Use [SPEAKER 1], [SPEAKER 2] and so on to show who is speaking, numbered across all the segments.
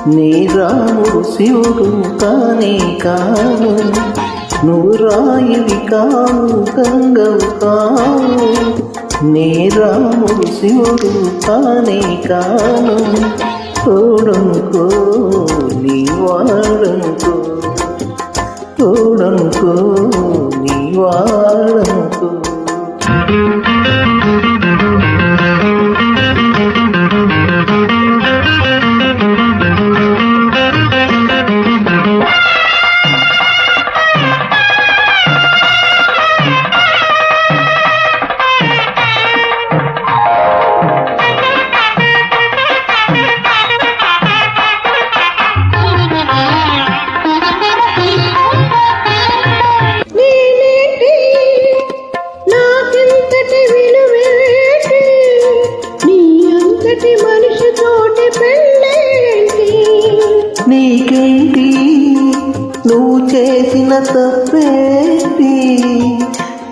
[SPEAKER 1] నీ రాముడు శివుడు కానే కాను, నువ్వు రాయివి కావు గంగవు కావు. నీ రాముడు శివుడు కానే కాను, తోడనుకో నీ వాడనుకో, తోడనుకో నీ వాడనుకో. నీకేంటి నువ్వు చేసిన తప్పేంటి,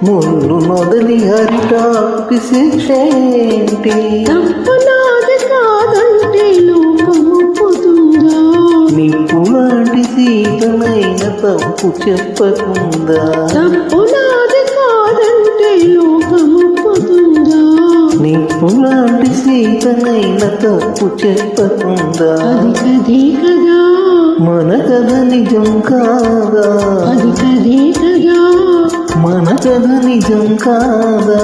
[SPEAKER 1] ముళ్ళు మొదలి హరిటాకు శిక్షేంటి.
[SPEAKER 2] తప్పనాది కాదంటే లోకము పొందుగా,
[SPEAKER 1] నిప్పులాంటి సీతనైన తప్పు చెప్పకుండా.
[SPEAKER 2] తప్పనాది కాదంటే లోకము పొందుగా,
[SPEAKER 1] నిప్పులాంటి సీతనైన తప్పు చెప్పకుండా.
[SPEAKER 2] అది కదే కదా
[SPEAKER 1] మన కథ నిజం కాదా,
[SPEAKER 2] అది కదే కదా
[SPEAKER 1] మన కథ నిజం కాదా.